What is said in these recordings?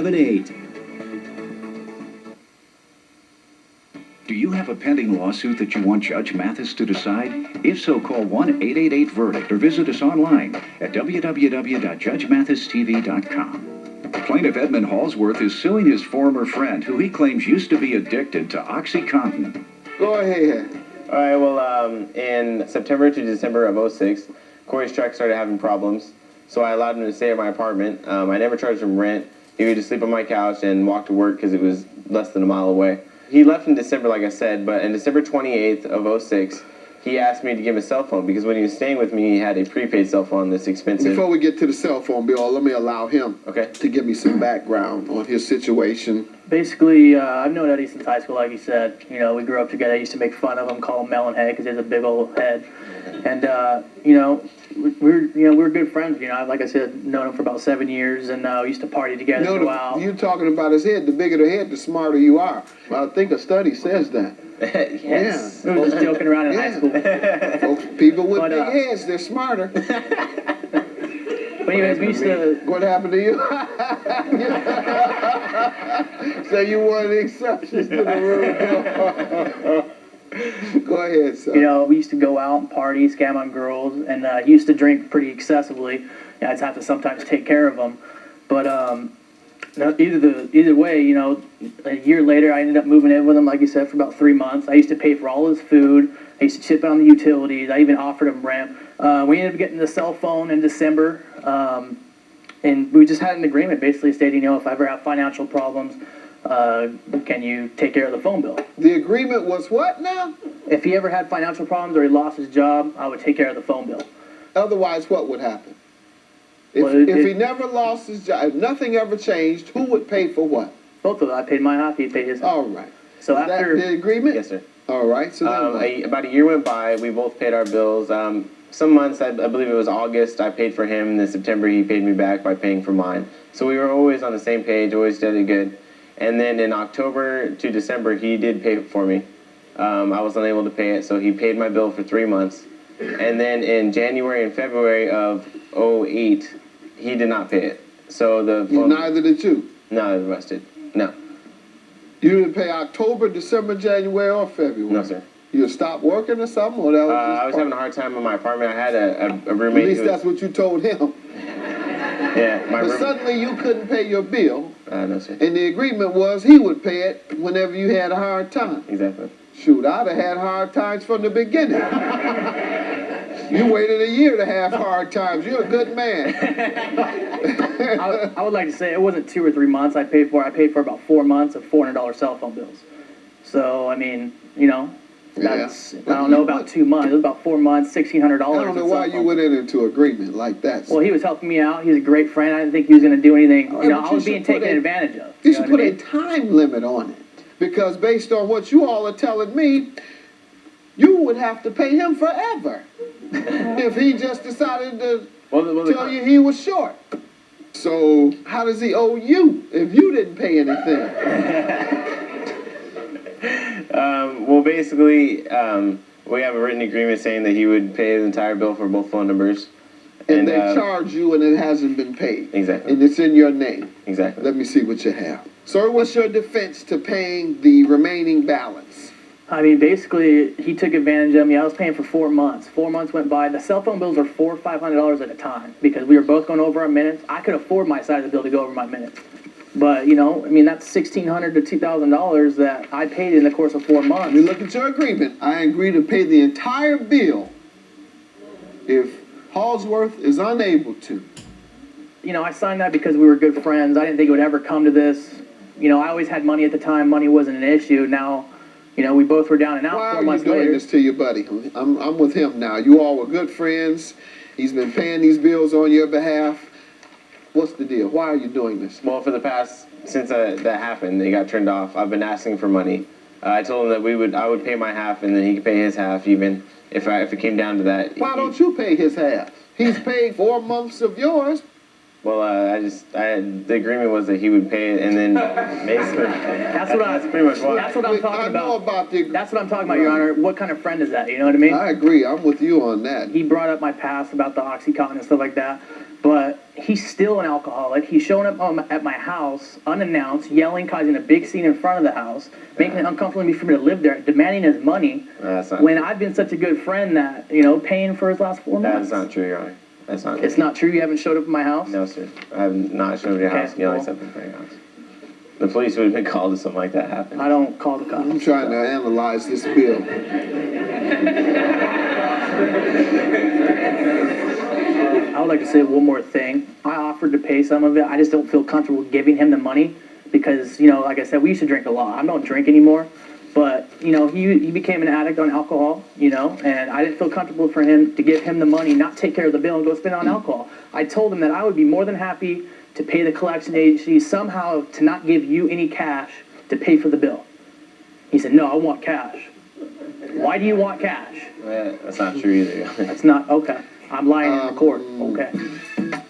8. Do you have a pending lawsuit that you want Judge Mathis to decide? If so, call 1-888-VERDICT or visit us online at www.judgemathistv.com. Plaintiff Edmund Halsworth is suing his former friend, who he claims used to be addicted to OxyContin. Go ahead. All right, well, in September to December of 06, Corey's truck started having problems, so I allowed him to stay at my apartment. I never charged him rent. He would just sleep on my couch and walk to work because it was less than a mile away. He left in December, like I said, but in December 28th of 06, he asked me to give him a cell phone because when he was staying with me, he had a prepaid cell phone that's expensive. Before we get to the cell phone bill, let me allow him to give me some background on his situation. Basically, I've known Eddie since high school, like you said. You know, we grew up together. I used to make fun of him, call him Melonhead because he has a big old head. And, we're good friends. You know, like I said, known him for about 7 years, and we used to party together for a while. You're talking about his head. The bigger the head, the smarter you are. I think a study says that. Yes. We were just joking around in high school. Folks, people with big heads, they're smarter. But anyways, we used to... What happened to you? So you one of the exceptions to the rule. Go ahead, son. You know, we used to go out and party, scam on girls, and he used to drink pretty excessively. I'd have to sometimes take care of him. But either way, you know, a year later, I ended up moving in with him, like you said, for about 3 months. I used to pay for all his food. I used to chip in on the utilities. I even offered him rent. We ended up getting the cell phone in December, and we just had an agreement basically stating, you know, if I ever have financial problems, can you take care of the phone bill? The agreement was what now? If he ever had financial problems or he lost his job, I would take care of the phone bill. Otherwise, what would happen? If he never lost his job, if nothing ever changed, who would pay for what? Both of them. I paid my half, he paid his half. All right. So Is after that the agreement? Yes, sir. All right. So about a year went by. We both paid our bills. Some months, I believe it was August, I paid for him. And then September, he paid me back by paying for mine. So we were always on the same page, always did it good. And then in October to December, he did pay for me. I was unable to pay it, so he paid my bill for 3 months. And then in January and February of 08, he did not pay it. So neither did you? Neither of us did. No. You didn't pay October, December, January, or February? No, sir. You stopped working or something? Or that was I was having a hard time in my apartment. I had a roommate. At least that's what you told him. Yeah, but suddenly you couldn't pay your bill. No, sir. And the agreement was he would pay it whenever you had a hard time. Exactly. Shoot, I'd have had hard times from the beginning. You waited a year to have hard times. You're a good man. I would like to say it wasn't 2 or 3 months I paid for. I paid for about 4 months of $400 cell phone bills. So, I mean, you know, that's, I don't know, about 2 months. It was about 4 months, $1,600. I don't know why you went into agreement like that. Well, he was helping me out. He's a great friend. I didn't think he was going to do anything. You know, I was being taken advantage of. You should put a time limit on it. Because based on what you all are telling me, you would have to pay him forever if he just decided to tell you he was short. So how does he owe you if you didn't pay anything? Well, basically, we have a written agreement saying that he would pay his entire bill for both phone numbers. And they charge you and it hasn't been paid. Exactly. And it's in your name. Exactly. Let me see what you have. Sir, what's your defense to paying the remaining balance? I mean, basically, he took advantage of me. I was paying for 4 months. 4 months went by. The cell phone bills are $400 or $500 at a time because we were both going over our minutes. I could afford my side of the bill to go over my minutes. But, you know, I mean, that's $1,600 to $2,000 that I paid in the course of 4 months. You look at your agreement. I agree to pay the entire bill if Halsworth is unable to. You know, I signed that because we were good friends. I didn't think it would ever come to this. You know, I always had money at the time. Money wasn't an issue. Now, you know, we both were down and out. Why 4 months later. are you doing this to your buddy? I'm with him now. You all were good friends. He's been paying these bills on your behalf. What's the deal? Why are you doing this? Well, for the past, since that happened, they got turned off. I've been asking for money. I told him that I would pay my half, and then he could pay his half, even if it came down to that. Why don't you pay his half? He's paid 4 months of yours. Well, the agreement was that he would pay it, and then basically that's pretty much why. That's what I'm talking about. I know about the. That's what I'm talking about, Your Honor. What kind of friend is that? You know what I mean? I agree. I'm with you on that. He brought up my past about the OxyContin and stuff like that, but he's still an alcoholic. He's showing up at my house unannounced, yelling, causing a big scene in front of the house, making it uncomfortable for me to live there, demanding his money. When I've been such a good friend that, paying for his last 4 months. That's not true, Your Honor. That's not true. It's not true? You haven't showed up at my house? No, sir. I have not shown up at your house yelling something from your house. The police would have been called if something like that happened. I don't call the cops. I'm trying to analyze this bill. I would like to say one more thing. I offered to pay some of it. I just don't feel comfortable giving him the money because, like I said, we used to drink a lot. I don't drink anymore. But, he became an addict on alcohol, and I didn't feel comfortable for him to give him the money, not take care of the bill, and go spend it on alcohol. I told him that I would be more than happy to pay the collection agency somehow to not give you any cash to pay for the bill. He said, no, I want cash. Why do you want cash? That's not true either. That's not, okay. I'm lying in the court, okay.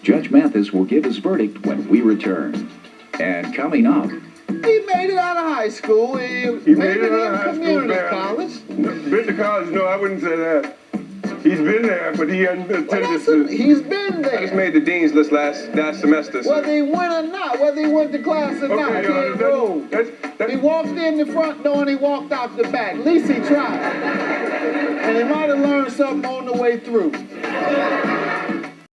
Judge Mathis will give his verdict when we return. And coming up, He made it out of high school. He made it out of high school, community man. college. Been to college? No, I wouldn't say that. He's been there, but he hasn't attended. He's been there. I just made the dean's list last semester. So. Whether he went or not, whether he went to class or not, kid rolled. He walked in the front door and he walked out the back. At least he tried. And he might have learned something on the way through.